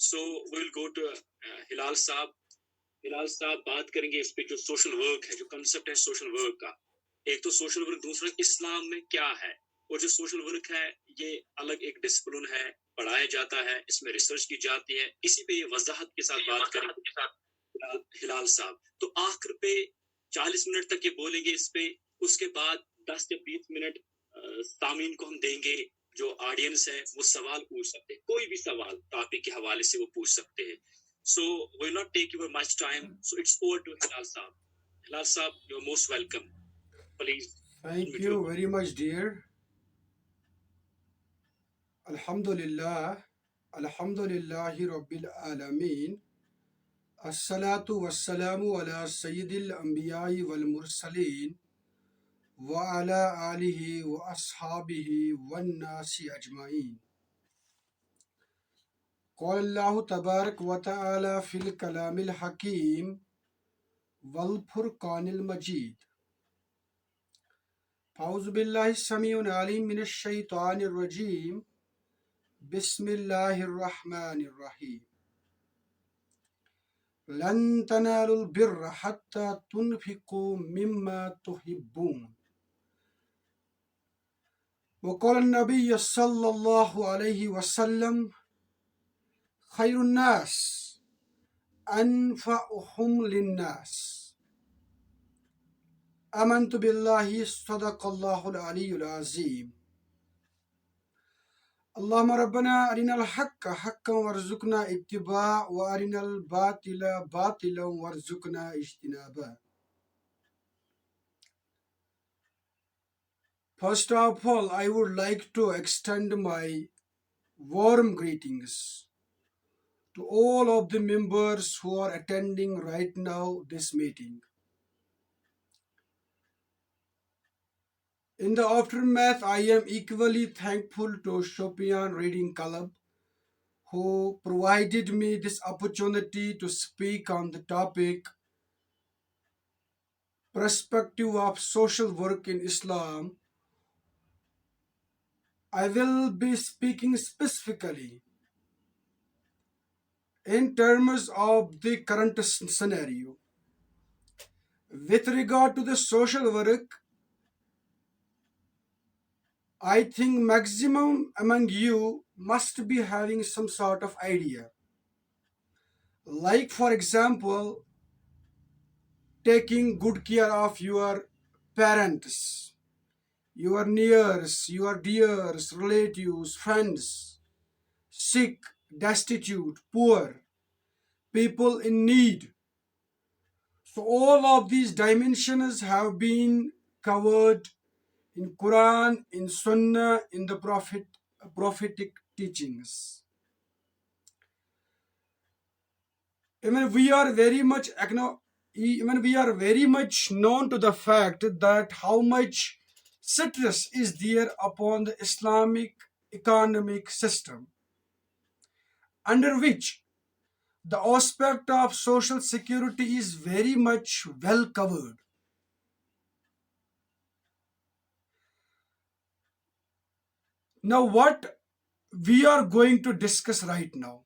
So we'll go to ہلال صاحب. ہلال صاحب بات کریں گے اس پہ جو سوشل ورک ہے, جو کنسپٹ ہے سوشل ورک کا. ایک تو سوشل ورک, دوسرا اسلام میں کیا ہے. اور جو سوشل ورک ہے یہ الگ ایک ڈسپلن ہے, پڑھایا جاتا ہے, اس میں ریسرچ کی جاتی ہے. اسی پہ یہ وضاحت کے ساتھ بات کریں گے ہلال صاحب. تو آخر پہ 40 منٹ تک یہ بولیں گے اس پہ. اس کے بعد 10 یا 20 منٹ سامعین کو ہم دیں گے. جو آڈینس ہے وہ سوال پوچھ سکتے ہیں, کوئی بھی سوال ٹاپک کے حوالے سے وہ پوچھ سکتے ہیں. So we'll not take your much time. So it's over to Hilal Saab. Hilal Saab, you're most welcome. Please. Thank you very much, dear. Alhamdulillah. Alhamdulillahi Rabbil Alameen. As-salatu was-salamu ala Sayyidil Anbiya'i wal-Mursaleen wa ala alihi wa ashabihi wan-nasi ajma'in. قال الله تبارك وتعالى في الكلام الحكيم والفرقان المجيد. أعوذ بالله السميع العليم من الشيطان الرجيم. بسم الله الرحمن الرحيم. لن تنالوا البر حتى تنفقوا مما تحبون. وقال النبي صلى الله عليه وسلم خير الناس أنفعهم للناس. آمنت بالله صدق الله العلي العظيم. اللهم ربنا أرنا الحق حقا وارزقنا اتباعه وأرنا الباطل باطلا وارزقنا اجتنابه. First of all, I would like to extend my warm greetings to all of the members who are attending right now this meeting. In the aftermath, I am equally thankful to Shopian Reading Club, who provided me this opportunity to speak on the topic Perspective of Social Work in Islam. I will be speaking specifically in terms of the current scenario. With regard to the social work, I think maximum among you must be having some sort of idea. Like, for example, taking good care of your parents, your nears, your dears, relatives, friends, sick, destitute, poor, people in need. So all of these dimensions have been covered in Quran, in Sunnah, in the prophetic teachings. Even we are very much known to the fact that how much stress is there upon the Islamic economic system, under which the aspect of social security is very much well covered. Now, what we are going to discuss right now,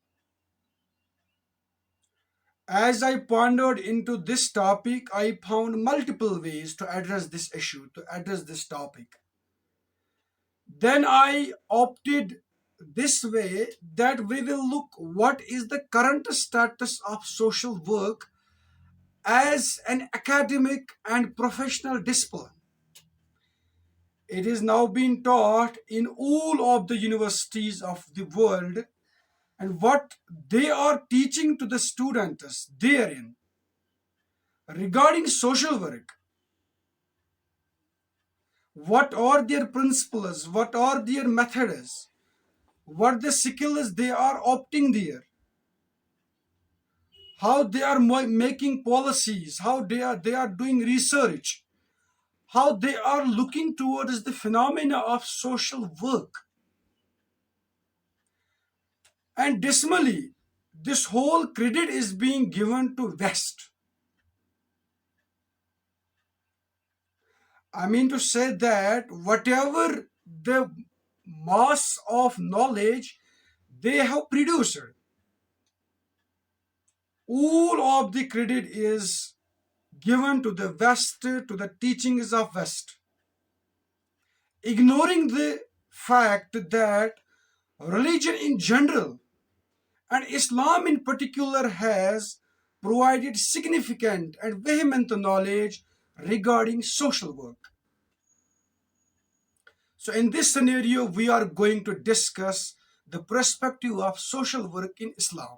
as I pondered into this topic, I found multiple ways to address this issue, to address this topic. Then I opted this way that we will look what is the current status of social work as an academic and professional discipline. It is now being taught in all of the universities of the world, and what they are teaching to the students therein regarding social work. What are their principles? What are their methods? What the skills they are opting there? How they are making policies? How they are doing research? How they are looking towards the phenomena of social work? And dismally, this whole credit is being given to West. I mean to say that whatever the mass of knowledge they have produced, all of the credit is given to the West, to the teachings of West, ignoring the fact that religion in general and Islam in particular has provided significant and vehement knowledge regarding social work. So in this scenario, we are going to discuss the perspective of social work in Islam.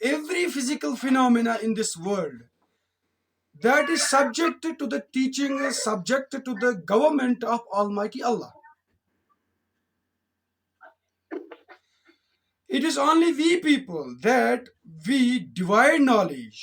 Every physical phenomena in this world that is subject to the teaching, subject to the government of Almighty Allah. It is only we people that we divide knowledge.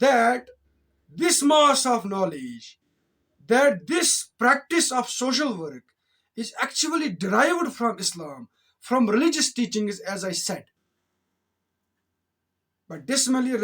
that this mass of knowledge, that this practice of social work is actually derived from Islam, from religious teachings, as I said. But dismally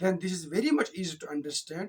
then this is very much easy to understand.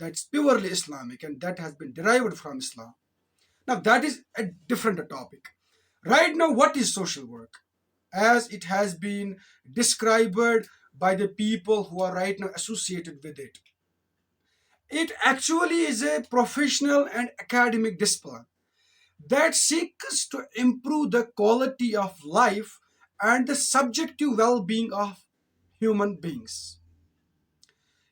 that's purely Islamic and that has been derived from Islam. Now that is a different topic. Right now, what is social work? As it has been described by the people who are right now associated with it. It actually is a professional and academic discipline that seeks to improve the quality of life and the subjective well-being of human beings.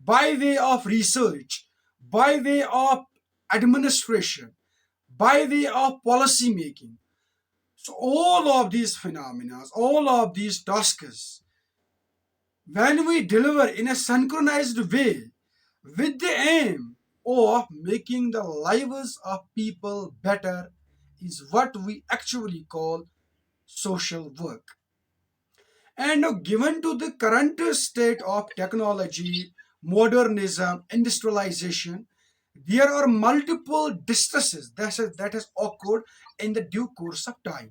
by way of research, by way of administration, by way of policy making. So all of these phenomena, all of these tasks, when we deliver in a synchronized way with the aim of making the lives of people better, is what we actually call social work. And now, given to the current state of technology, modernism, industrialization, there are multiple distresses that has occurred in the due course of time.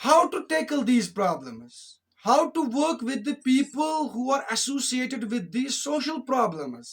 how to tackle these problems, how to work with the people who are associated with these social problems.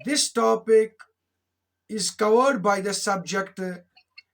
This topic is covered by the subject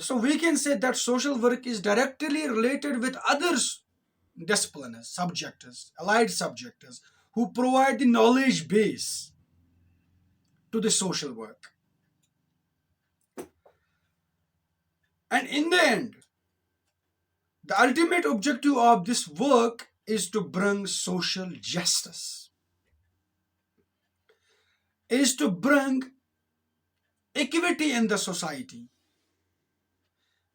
So we can say that social work is directly related with other disciplines, subjects, allied subjects who provide the knowledge base to the social work. And in the end, the ultimate objective of this work is to bring social justice, is to bring equity in the society.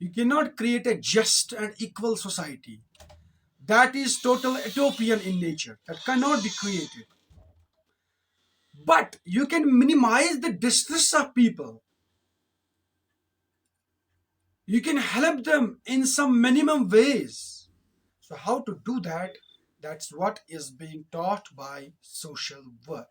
You cannot create a just and equal society. That is total utopian in nature. That cannot be created. But you can minimize the distress of people. You can help them in some minimum ways. So how to do that? That's what is being taught by social work.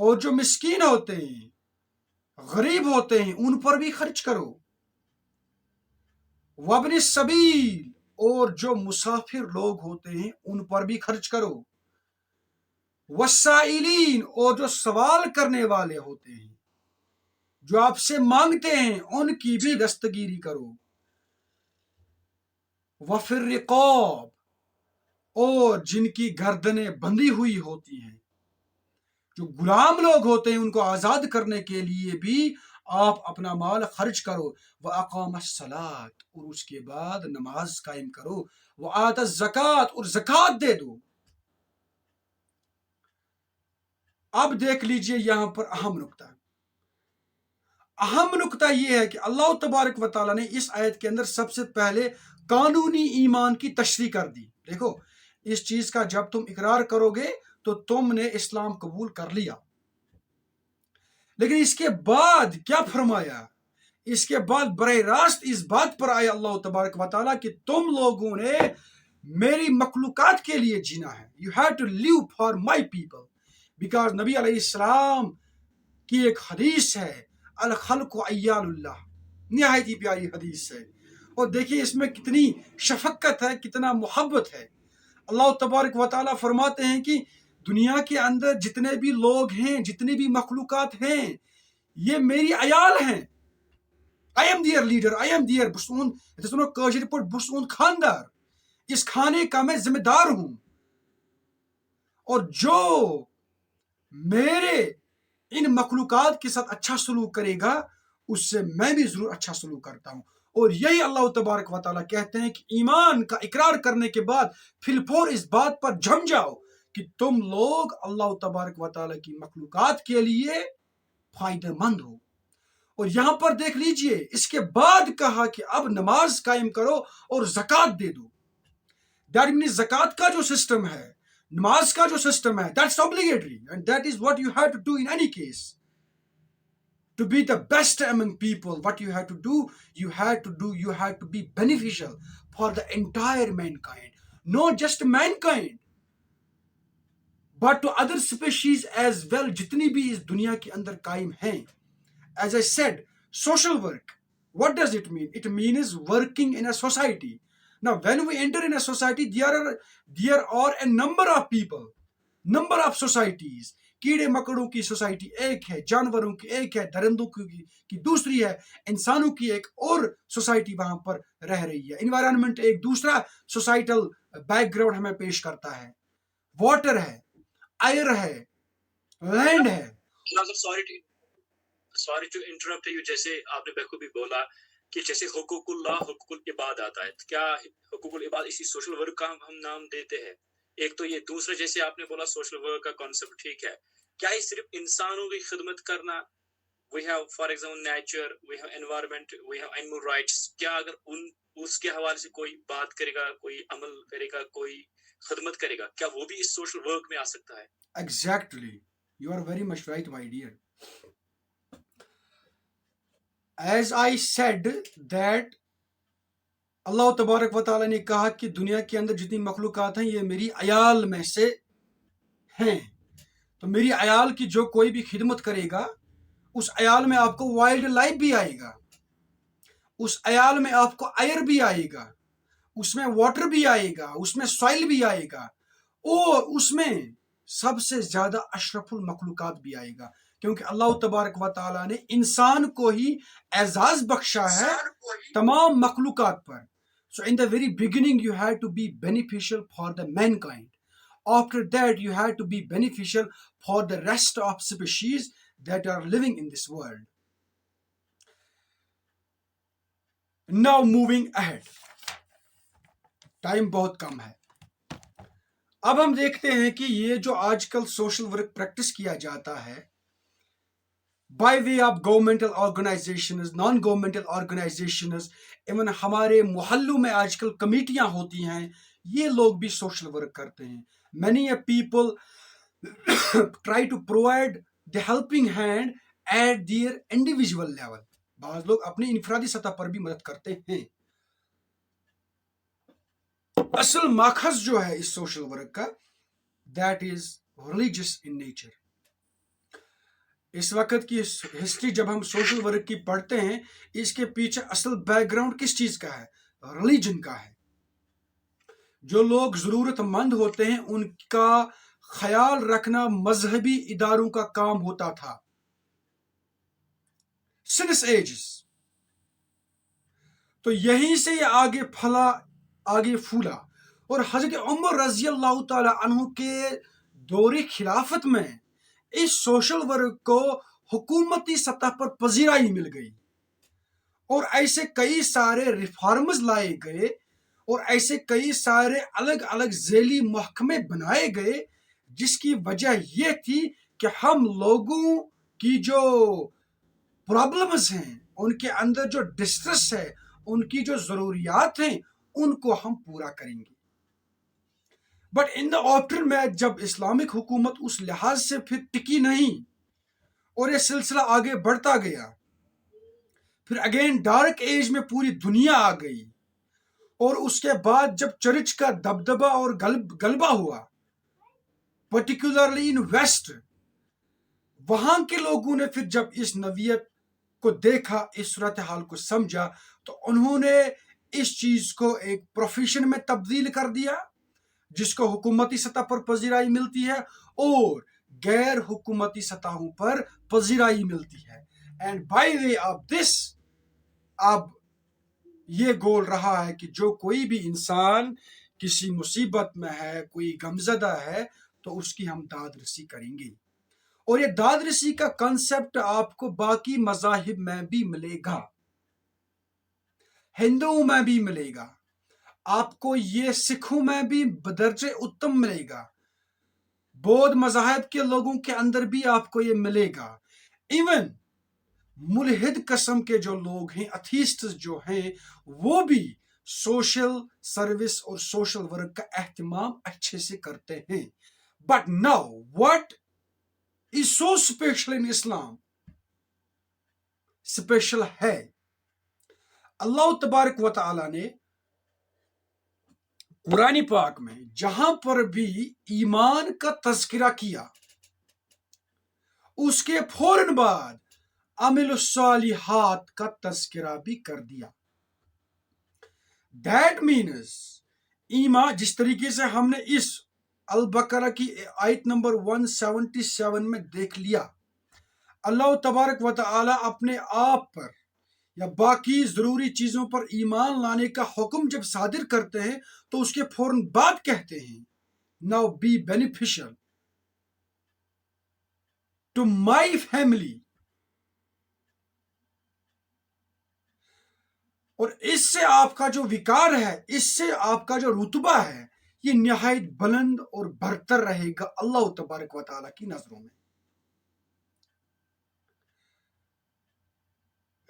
اور جو مسکین ہوتے ہیں, غریب ہوتے ہیں, ان پر بھی خرچ کرو. وابن السبیل, اور جو مسافر لوگ ہوتے ہیں ان پر بھی خرچ کرو. والسائلین, اور جو سوال کرنے والے ہوتے ہیں, جو آپ سے مانگتے ہیں, ان کی بھی دستگیری کرو. وفی الرقاب, اور جن کی گردنیں بندھی ہوئی ہوتی ہیں, جو غلام لوگ ہوتے ہیں ان کو آزاد کرنے کے لیے بھی آپ اپنا مال خرچ کرو. وَأَقَامَ الصَّلَاةَ, اور اس کے بعد نماز قائم کرو. وَآتَ الزَّكَاةَ, اور زکوٰۃ دے دو. اب دیکھ لیجئے یہاں پر اہم نکتہ. اہم نکتہ یہ ہے کہ اللہ تبارک و تعالیٰ نے اس آیت کے اندر سب سے پہلے قانونی ایمان کی تشریح کر دی. دیکھو, اس چیز کا جب تم اقرار کرو گے تو تم نے اسلام قبول کر لیا. لیکن اس کے بعد کیا فرمایا؟ اس کے بعد براہ راست اس بات پر آیا اللہ تبارک و تعالیٰ کہ تم لوگوں نے میری مخلوقات کے لیے جینا ہے. You have to live for my people. Because نبی علیہ السلام کی ایک حدیث ہے, الخلق عیال اللہ, نہایت ہی پیاری حدیث ہے. اور دیکھیے اس میں کتنی شفقت ہے, کتنا محبت ہے. اللہ تبارک و تعالیٰ فرماتے ہیں کہ دنیا کے اندر جتنے بھی لوگ ہیں, جتنی بھی مخلوقات ہیں, یہ میری عیال ہیں. I am their leader, I am their, بس اون خاندار, اس کھانے کا میں ذمہ دار ہوں. اور جو میرے ان مخلوقات کے ساتھ اچھا سلوک کرے گا اس سے میں بھی ضرور اچھا سلوک کرتا ہوں. اور یہی اللہ تبارک و تعالیٰ کہتے ہیں کہ ایمان کا اقرار کرنے کے بعد پھر اس بات پر جم جاؤ کہ تم لوگ اللہ تبارک و تعالیٰ کی مخلوقات کے لیے فائدہ مند ہو. اور یہاں پر دیکھ لیجئے اس کے بعد کہا کہ اب نماز قائم کرو اور زکوٰۃ دے دو. دیٹ مینز زکوٰۃ کا جو سسٹم ہے, نماز کا جو سسٹم ہے, that's obligatory and that is what you have to do in any case. To be the best among people, what you have to do, you have to be beneficial for the entire mankind. Not just mankind, but to other species as well, جتنی بھی اس دنیا کے اندر قائم ہیں. As I said, social work, what does it mean? It means working in a society. Now, when we enter in a society, there are a number of people, number of societies. کیڑے مکڑوں کی society ایک ہے, جانوروں کی ایک ہے, درندوں کی دوسری ہے, انسانوں کی ایک اور سوسائٹی وہاں پر رہ رہی ہے. انوائرمنٹ ایک دوسرا سوسائٹل بیک گراؤنڈ ہمیں پیش کرتا ہے. واٹر ہے, ایئر ہے, لینڈ ہے. سوری ٹو انٹرپٹ یو, جیسے آپ نے بخوبی بولا کہ جیسے حقوق اللہ, حقوق العباد آتا ہے, کیا حقوق العباد اسی سوشل ورک کا ہم نام دیتے ہیں؟ ایک تو یہ, دوسرا جیسے آپ نے بولا سوشل ورک کا کانسیپٹ ٹھیک ہے, کیا یہ صرف انسانوں کی خدمت کرنا, we have for example nature, we have environment, we have animal rights, کیا اگر اس کے حوالے سے کوئی بات کرے گا, کوئی عمل کرے گا, کوئی خدمت کرے گا, کیا وہ بھی اس سوشل ورک میں آ سکتا ہے؟ Exactly. You are very much right, my dear. As I said that اللہ تبارک و تعالیٰ نے کہا کہ دنیا کے اندر جتنی مخلوقات ہیں یہ میری عیال میں سے ہیں. تو میری عیال کی جو کوئی بھی خدمت کرے گا اس عیال میں آپ کو وائلڈ لائف بھی آئے گا, اس عیال میں آپ کو ایئر بھی آئے گا, اس میں واٹر بھی آئے گا, اس میں سوائل بھی آئے گا, اور اس میں سب سے زیادہ اشرف المخلوقات بھی آئے گا, کیونکہ اللہ تبارک و تعالیٰ نے انسان کو ہی اعزاز بخشا ہے تمام مخلوقات پر. So in the very beginning you had to be beneficial for the mankind. After that you had to be beneficial for the rest of species that are living in this world. Now moving ahead. Time بہت کم ہے. اب ہم دیکھتے ہیں کہ یہ جو آج کل سوشل ورک پریکٹس کیا جاتا ہے by way of governmental organizations, non governmental organizations, even ہمارے محلوں میں آج کل کمیٹیاں ہوتی ہیں, یہ لوگ بھی سوشل ورک کرتے ہیں. Many a people try to provide the helping hand at their individual level. بعض لوگ اپنی انفرادی سطح پر بھی مدد کرتے ہیں. اصل ماخذ جو ہے اس سوشل ورک کا, that is religious in nature. اس وقت کی ہسٹری جب ہم سوشل ورک کی پڑھتے ہیں، اس کے پیچھے اصل بیک گراؤنڈ کس چیز کا ہے؟ ریلیجن کا ہے. جو لوگ ضرورت مند ہوتے ہیں ان کا خیال رکھنا مذہبی اداروں کا کام ہوتا تھا سنس ایجز. تو یہیں سے یہ آگے پھلا، آگے پھولا، اور حضرت عمر رضی اللہ تعالی عنہ کے دور خلافت میں اس سوشل ورک کو حکومتی سطح پر پذیرائی مل گئی، اور ایسے کئی سارے ریفارمز لائے گئے، اور ایسے کئی سارے الگ الگ ذیلی محکمے بنائے گئے، جس کی وجہ یہ تھی کہ ہم لوگوں کی جو پرابلمز ہیں، ان کے اندر جو ڈسٹریس ہے، ان کی جو ضروریات ہیں، ان کو ہم پورا کریں گے. But in the after math جب اسلامک حکومت اس لحاظ سے پھر ٹکی نہیں، اور یہ سلسلہ آگے بڑھتا گیا، پھر اگین ڈارک ایج میں پوری دنیا آ گئی، اور اس کے بعد جب چرچ کا دبدبہ اور غلبہ ہوا پرٹیکولرلی ان ویسٹ، وہاں کے لوگوں نے پھر جب اس نوعیت کو دیکھا، اس صورتحال کو سمجھا، تو انہوں نے اس چیز کو ایک پروفیشن میں تبدیل کر دیا، جس کو حکومتی سطح پر پذیرائی ملتی ہے اور غیر حکومتی سطحوں پر پذیرائی ملتی ہے. And by way of this اب یہ گول رہا ہے کہ جو کوئی بھی انسان کسی مصیبت میں ہے، کوئی غمزدہ ہے، تو اس کی ہم داد رسی کریں گے. اور یہ داد رسی کا کنسپٹ آپ کو باقی مذاہب میں بھی ملے گا، ہندوؤں میں بھی ملے گا، آپ کو یہ سکھوں میں بھی بدرجہ اتم ملے گا، بودھ مذاہب کے لوگوں کے اندر بھی آپ کو یہ ملے گا. ایون ملحد قسم کے جو لوگ ہیں، اتھیسٹس جو ہیں، وہ بھی سوشل سروس اور سوشل ورک کا اہتمام اچھے سے کرتے ہیں. But now what is so special in Islam? Special ہے اللہ تبارک و تعالی نے قرآن پاک میں جہاں پر بھی ایمان کا تذکرہ کیا، اس کے فوراً بعد عمل الصالحات کا تذکرہ بھی کر دیا. دیٹ مینز ایمان، جس طریقے سے ہم نے اس البقرہ کی آیت نمبر 177 میں دیکھ لیا، اللہ تبارک و تعالی اپنے آپ پر یا باقی ضروری چیزوں پر ایمان لانے کا حکم جب صادر کرتے ہیں تو اس کے فوراً بعد کہتے ہیں now be beneficial to my family. اور اس سے آپ کا جو وقار ہے، اس سے آپ کا جو رتبہ ہے، یہ نہایت بلند اور برتر رہے گا اللہ تبارک و تعالیٰ کی نظروں میں.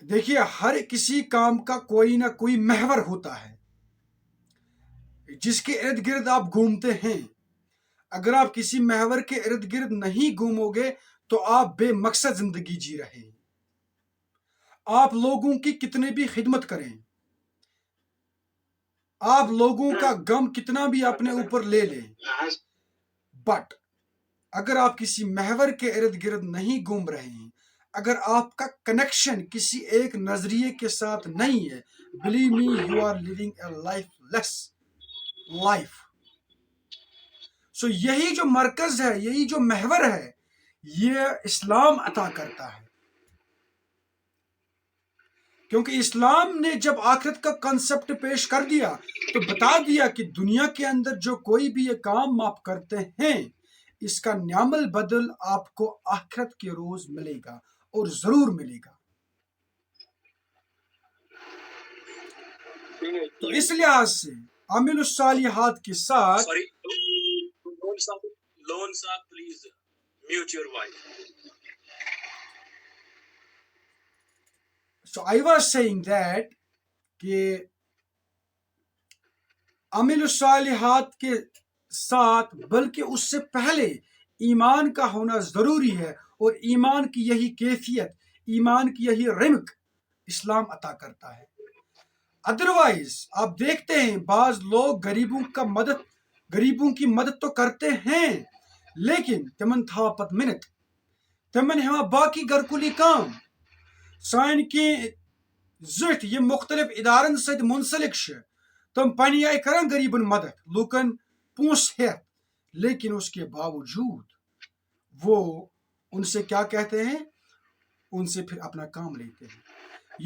دیکھیے، ہر کسی کام کا کوئی نہ کوئی محور ہوتا ہے جس کے ارد گرد آپ گھومتے ہیں. اگر آپ کسی محور کے ارد گرد نہیں گھومو گے تو آپ بے مقصد زندگی جی رہے ہیں. آپ لوگوں کی کتنے بھی خدمت کریں، آپ لوگوں کا غم کتنا بھی اپنے اوپر لے لیں، بٹ اگر آپ کسی محور کے ارد گرد نہیں گھوم رہے ہیں، اگر آپ کا کنیکشن کسی ایک نظریے کے ساتھ نہیں ہے، believe me you are living a lifeless life. سو یہی جو مرکز ہے، یہی جو محور ہے، یہ اسلام عطا کرتا ہے. کیونکہ اسلام نے جب آخرت کا کنسپٹ پیش کر دیا تو بتا دیا کہ دنیا کے اندر جو کوئی بھی یہ کام آپ کرتے ہیں، اس کا نعم البدل آپ کو آخرت کے روز ملے گا، اور ضرور ملے گا. تو اس لحاظ سے عامل الصالحات کے ساتھ لون صاحب please mute your voice. So I was saying that کہ عمل الصالحات کے ساتھ بلکہ اس سے پہلے ایمان کا ہونا ضروری ہے، اور ایمان کی یہی کیفیت، ایمان کی یہی رمق اسلام عطا کرتا ہے. ادروائز آپ دیکھتے ہیں بعض لوگ غریبوں کی مدد تو کرتے ہیں، لیکن تمن تھا پت منت تمن ہوا باقی گرکلی کام سان کی زٹھ یہ مختلف ادارن ست منسلک تم پنہ آئی کران غریبن مدد لوکن پونس ہیت لیکن اس کے باوجود وہ ان سے کیا کہتے ہیں ان سے پھر اپنا کام لیتے ہیں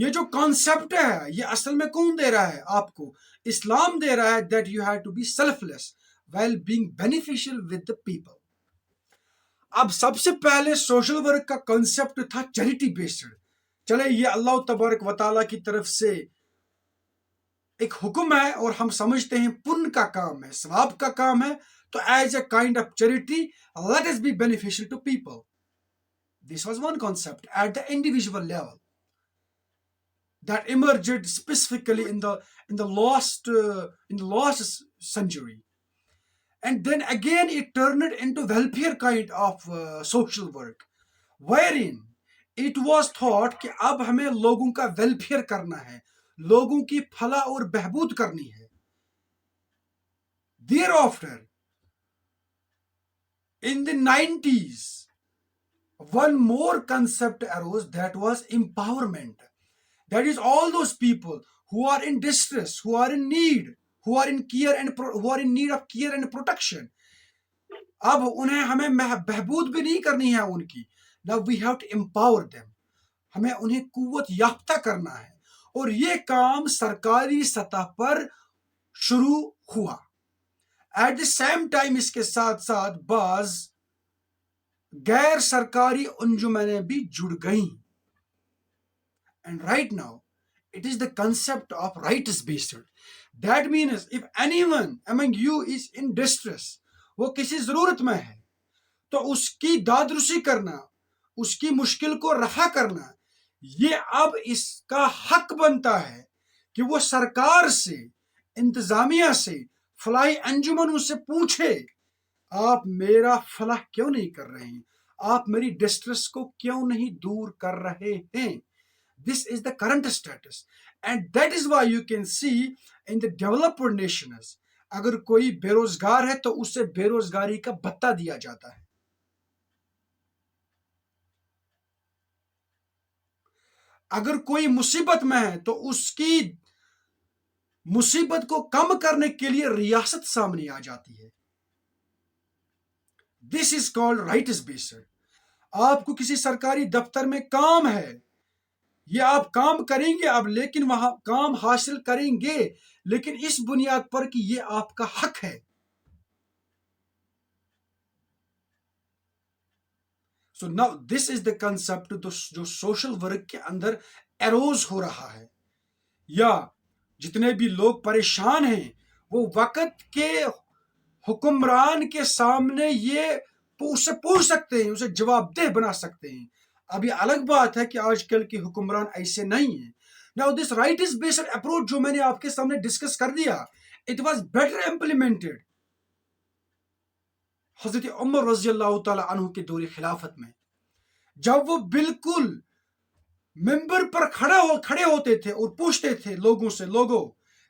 یہ جو کانسیپٹ ہے یہ اصل میں کون دے رہا ہے آپ کو اسلام دے رہا ہے that you have to be selfless well being beneficial with the people اب سب سے پہلے سوشل ورک کا کانسیپٹ تھا چیریٹی بیسڈ چلے یہ اللہ تبارک و تعالیٰ کی طرف سے ایک حکم ہے اور ہم سمجھتے ہیں پن کا کام ہے ثواب کا کام ہے تو as a kind of charity let us be beneficial to people this was one concept at the individual level that emerged specifically in the last century, and then again it turned into welfare kind of social work, wherein it was thought کہ اب ہمیں لوگوں کا welfare کرنا ہے لوگوں کی فلاح اور بہبود کرنی ہے. Thereafter in the 90s one more concept arose that was empowerment. That is all those people who are in distress, who are in need, who are in need of care and protection. اب انہیں ہمیں بہبود بھی نہیں کرنی ہے ان کی. Now we have to empower them. ہمیں انہیں قوت یافتہ کرنا ہے اور یہ کام سرکاری سطح پر شروع ہوا. At the same time اس کے ساتھ ساتھ بعض غیر سرکاری انجمنیں بھی جڑ گئیں. And right now, it is the concept of rights based. That means if anyone among you is in distress, وہ کسی ضرورت میں ہے تو اس کی داد رسی کرنا اس کی مشکل کو رفع کرنا یہ اب اس کا حق بنتا ہے کہ وہ سرکار سے انتظامیہ سے فلاحی انجمنوں سے پوچھے آپ میرا فلاح کیوں نہیں کر رہے ہیں آپ میری ڈسٹریس کو کیوں نہیں دور کر رہے ہیں. This is the current status and that is why you can see in the developed nations اگر کوئی بے روزگار ہے تو اسے بے روزگاری کا بھتہ دیا جاتا ہے. اگر کوئی مصیبت میں ہے تو اس کی مصیبت کو کم کرنے کے لیے ریاست سامنے آ جاتی ہے. This is called rights based. آپ کو کسی سرکاری دفتر میں کام ہے یہ آپ کام کریں گے اب لیکن وہاں کام حاصل کریں گے لیکن اس بنیاد پر کہ یہ آپ کا حق ہے. So now this is the concept جو سوشل ورک کے اندر ایروز ہو رہا ہے. یا جتنے بھی لوگ پریشان ہیں وہ وقت کے حکمران کے سامنے یہ اس سے پوچھ سکتے ہیں اسے جواب دہ بنا سکتے ہیں. اب یہ الگ بات ہے کہ آج کل کے حکمران ایسے نہیں ہیں. Now this rights based approach جو میں نے آپ کے سامنے ڈسکس کر دیا it was better implemented حضرت عمر رضی اللہ تعالی عنہ کے دور خلافت میں جب وہ بالکل ممبر پر کھڑے ہوتے تھے اور پوچھتے تھے لوگوں سے لوگوں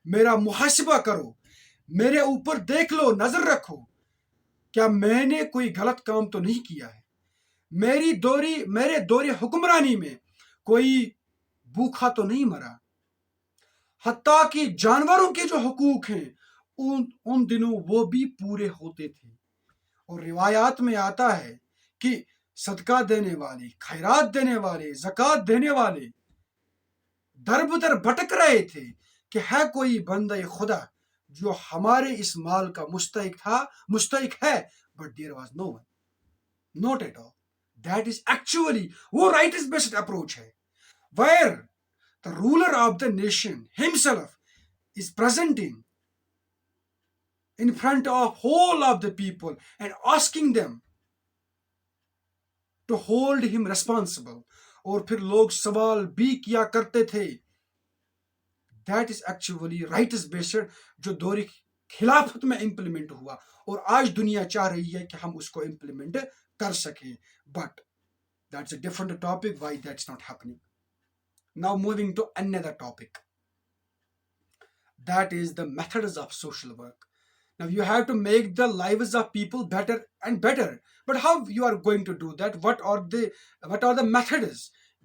میرا محاسبہ کرو میرے اوپر دیکھ لو نظر رکھو کیا میں نے کوئی غلط کام تو نہیں کیا ہے میرے دور حکمرانی میں کوئی بھوکا تو نہیں مرا حتیٰ کہ جانوروں کے جو حقوق ہیں ان دنوں وہ بھی پورے ہوتے تھے. اور روایات میں آتا ہے کہ صدقہ دینے والے خیرات دینے والے زکوٰۃ دینے والے در بدر بھٹک رہے تھے کہ ہے کوئی بندہ خدا جو ہمارے اس مال کا مستحق ہے but there was no one, not at all. That is actually وہ rights based approach ہے where the ruler of the nation himself is presenting in front of whole of the people and asking them to hold him responsible. اور پھر لوگ سوال بھی کیا کرتے تھے. That is actually rights based جو دور خلافت میں امپلیمنٹ ہوا اور آج دنیا چاہ رہی ہے کہ ہم اس کو امپلیمنٹ کر سکیں but that's a different topic why that's not happening. Now moving to another topic that is the methods of social work. Now you have to make the lives of people better and better. But how you are going to do that? What are the methods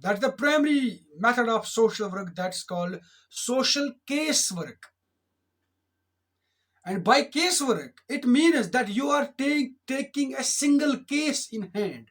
that's the primary method of social work, that's called social case work. And by case work, it means that you are taking a single case in hand.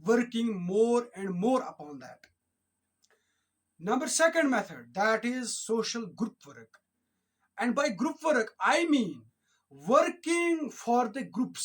working more and more upon that. Number 2 method, that is social group work. And by group work, I mean working for the groups.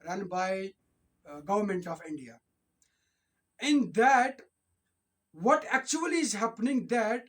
run by government of India. In that, what actually is happening that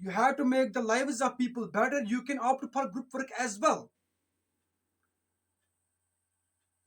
You have to make the lives of people better. You can opt for group work as well.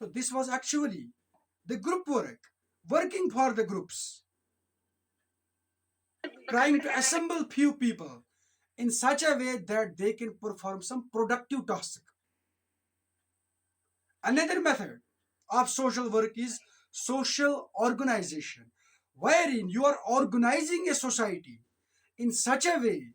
So this was actually the group work, working for the groups, trying to assemble few people in such a way that they can perform some productive task. Another method of social work is social organization, wherein you are organizing a society in such a way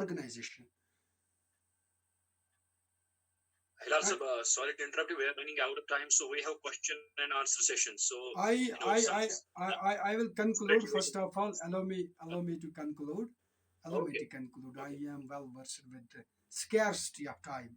organization. Hilal sir, sorry to interrupt you. We are running out of time, so we have question and answer session. So I will conclude first of all. Allow me to conclude. allow me Okay. to conclude. I Okay. am well versed with the scarcity of time.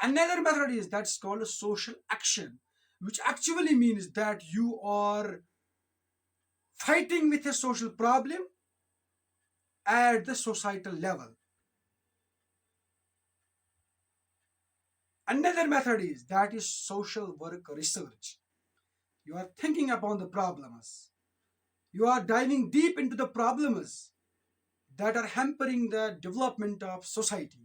Another method is that's called social action, which actually means that you are fighting with a social problem at the societal level. Another method is that is social work research. You are thinking upon the problems. You are diving deep into the problems that are hampering the development of society.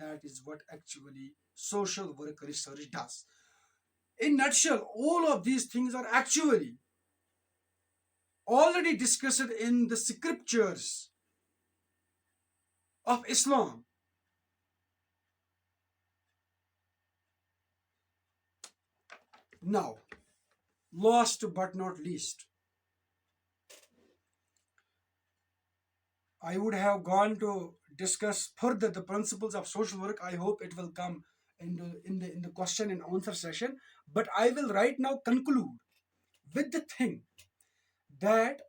That is what actually social work research does. In nutshell, all of these things are actually already discussed in the scriptures of Islam. Now, last but not least, I would have gone to discuss further the principles of social work. I hope it will come in the question and answer session. But I will right now conclude with the thing that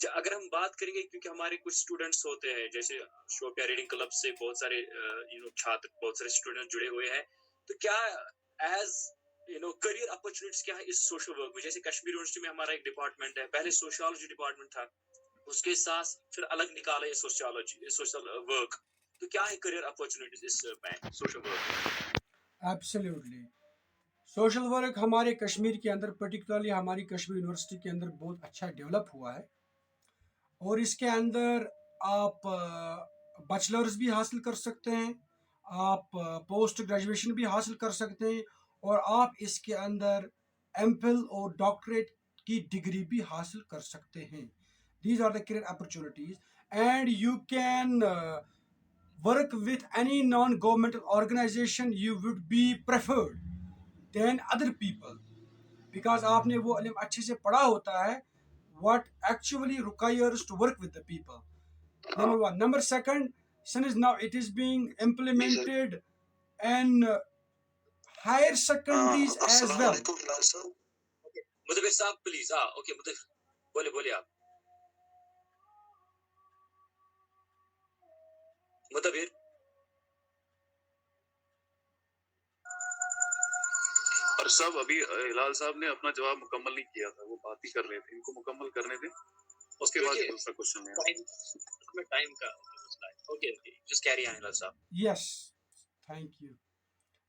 اگر ہم بات کریں گے کیونکہ ہمارے کچھ students ہوتے ہیں جیسے شوقیہ ریڈنگ کلب سے بہت سارے چھاتر بہت سارے اسٹوڈنٹ جڑے ہوئے ہیں تو کیا ایز کریئر اپرچونیٹیز کیا ہے اس سوشل ورک میں جیسے کشمیر یونیورسٹی میں ہمارا ایک ڈپارٹمنٹ ہے پہلے سوشیالوجی ڈپارٹمنٹ تھا اس کے ساتھ پھر الگ نکالا یہ سوشیالوجی سوشل ورک تو کیا ہے کریئر اپرچونیٹیز اس میں social work absolutely social work ہمارے کشمیر کے اندر پرٹیکولرلی ہماری کشمیر یونیورسٹی کے اندر بہت اچھا ڈیولپ ہوا ہے اور اس کے اندر آپ بیچلرز بھی حاصل کر سکتے ہیں آپ پوسٹ گریجویشن بھی حاصل کر سکتے ہیں اور آپ اس کے اندر ایم فل اور ڈاکٹریٹ کی ڈگری بھی حاصل کر سکتے ہیں these are the career opportunities and you can work with any non-governmental organization you would be preferred than other people because آپ نے وہ علم اچھے سے پڑھا ہوتا ہے what actually requires to work with the people. Number one. Number second, since now it is being implemented in higher secondaries as well. مدبر صاحب پلیز اوکے مدبر بولے آپ مدبر اور صاحب ابھی ہلال صاحب نے اپنا جواب مکمل نہیں کیا تھا وہ بات ہی کر رہے تھے ان کو مکمل کرنے دیں اس کے بعد دوسرا کوشچن ہے ٹائم کا اوکے جسٹ کیری آن ہلال صاحب Yes, thank you.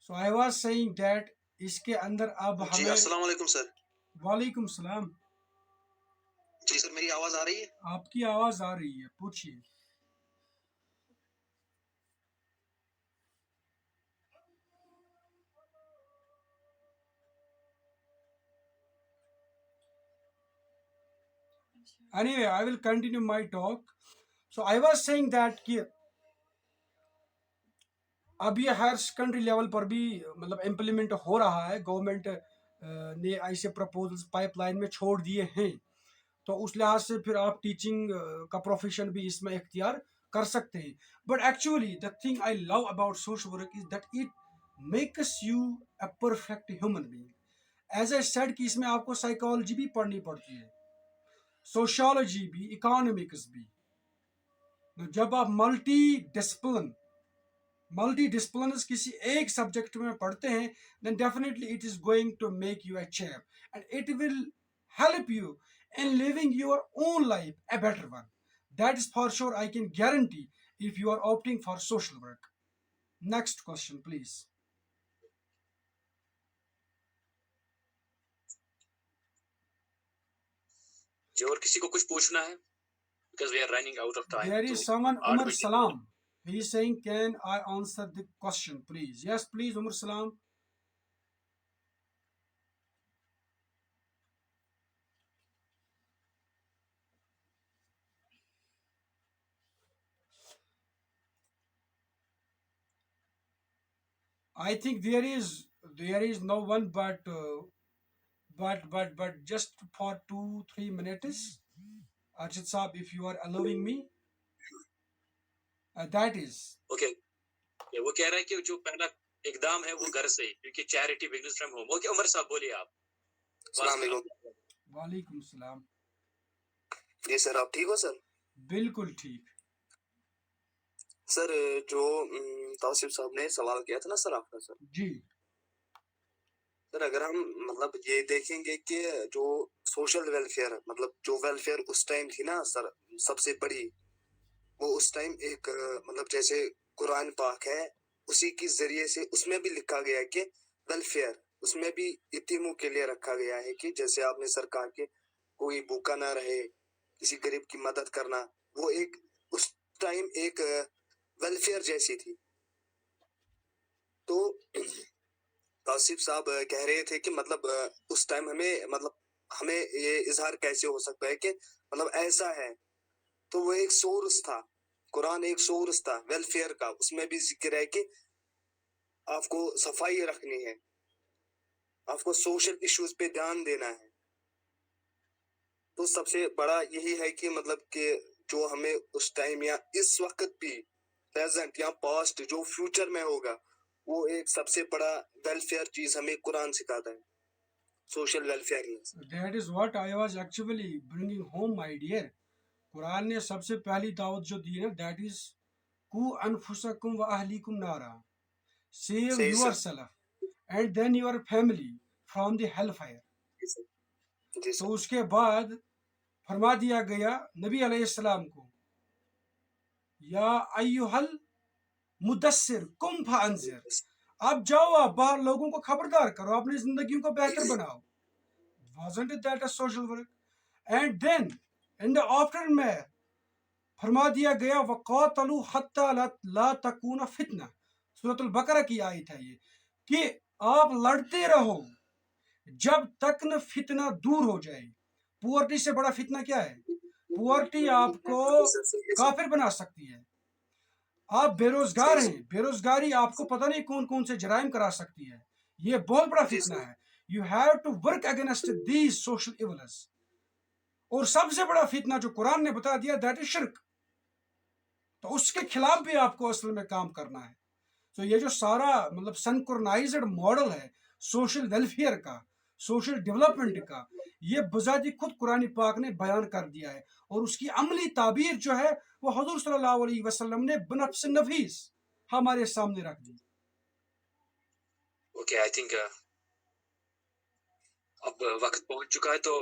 So I was saying that اس کے اندر اب جی ہمیں السلام علیکم سر. وعلیکم السلام. جی سر میری آواز آ رہی ہے؟ آپ کی آواز آ رہی ہے پوچھیے. Anyway, I will continue my talk. So I was saying that کہ اب یہ ہائر سیکنڈری لیول پر بھی مطلب امپلیمنٹ ہو رہا ہے گورنمنٹ نے ایسے پرپوزلس پائپ لائن میں چھوڑ دیے ہیں تو اس لحاظ سے پھر آپ ٹیچنگ کا پروفیشن بھی اس میں اختیار کر سکتے ہیں but actually the thing I love about social work is that it makes you a perfect human being as I said کہ اس میں آپ کو سائیکالوجی بھی پڑھنی پڑتی ہے سوشیالوجی بھی اکانومکس بھی جب آپ ملٹی ڈسپلنز کسی ایک سبجیکٹ میں پڑھتے ہیں then definitely it is going to make you a champ and it will help you in living your own life a better one. That is for sure, I can guarantee if you are opting for social work. Next question please. جی اور کسی کو کچھ پوچھنا ہے because we are running out of time. There is someone Umar Salam. He is saying can I answer the question please? Yes please Umar Salam. I think there is no one but just for 2-3 minutes Arshid Saab if you are allowing me that is okay وہ کہہ رہا ہے کہ جو پہلا اقدام ہے وہ گھر سے ہی کیونکہ charity begins from home. Okay Umar صاحب بولیے آپ. السلام علیکم. وعلیکم السلام. جی سر آپ ٹھیک ہو سر؟ بالکل ٹھیک. سر جو توصیف صاحب نے سوال کیا تھا نا سر آپ کا سر جی سر اگر ہم مطلب یہ دیکھیں گے کہ جو سوشل ویلفیئر مطلب جو ویلفیئر اس ٹائم تھی نا سر سب سے بڑی وہ اس ٹائم ایک مطلب جیسے قرآن پاک ہے اسی کے ذریعے سے اس میں بھی لکھا گیا ہے کہ ویلفیئر اس میں بھی یتیموں کے لیے رکھا گیا ہے کہ جیسے آپ نے سر کہا کہ کوئی بھوکا نہ رہے کسی غریب کی مدد کرنا وہ ایک اس ٹائم ایک ویلفیئر جیسی تھی. تو توصیف صاحب کہہ رہے تھے کہ مطلب اس ٹائم ہمیں یہ اظہار کیسے ہو سکتا ہے کہ مطلب ایسا ہے تو وہ ایک سورس تھا قرآن ایک سورس تھا ویلفیئر کا اس میں بھی ذکر ہے کہ آپ کو صفائی رکھنی ہے آپ کو سوشل ایشوز پہ دھیان دینا ہے. تو سب سے بڑا یہی ہے کہ مطلب کہ جو ہمیں اس ٹائم یا اس وقت بھی پریزنٹ یا پاسٹ جو فیوچر میں ہوگا وہ ایک سب سے بڑا ویلفیئر چیز ہمیں قرآن سکھاتا ہے social welfare. That is what I was actually bringing home my dear. قرآن نے سب سے پہلی دعوت جو دی ہے دیٹ از کو انفسکم و اہلیکم نارا، سیو صحیح یور سر، self and then your family from the hell fire. جی سر، تو اس کے بعد فرما دیا گیا نبی علیہ السلام کو، یا ایہل مدثر قم فانذر، اب جاؤ آپ باہر لوگوں کو خبردار کرو، اپنی زندگیوں کو بہتر بناؤ. wasn't it that a social work? And then in the aftermath فرما دیا گیا وقاتلوا حتی لا تکون فتنہ، سورۃ البقرہ کی آیت ہے یہ، کہ آپ لڑتے رہو جب تک نہ فتنہ دور ہو جائے. پورٹی سے بڑا فتنہ کیا ہے؟ پورٹی آپ کو کافر بنا سکتی ہے. آپ بے روزگار ہیں، بے روزگاری آپ کو پتہ نہیں کون کون سے جرائم کرا سکتی ہے. یہ بہت بڑا فتنہ ہے. You have to work against these social evils. اور سب سے بڑا فتنہ جو قرآن نے بتا دیا دیٹ از شرک، تو اس کے خلاف بھی آپ کو اصل میں کام کرنا ہے. تو یہ جو سارا مطلب سنکرونائزڈ ماڈل ہے سوشل ویلفیئر کا، سوشل ڈیولپمنٹ کا، یہ بذات خود قرآن پاک نے بیان کر دیا ہے، اور اس کی عملی تعبیر جو ہے وہ حضور صلی اللہ علیہ وسلم نے بنفس نفیس ہمارے سامنے رکھ دی. اوکے، آئی تھنک اب وقت پہنچ چکا ہے، تو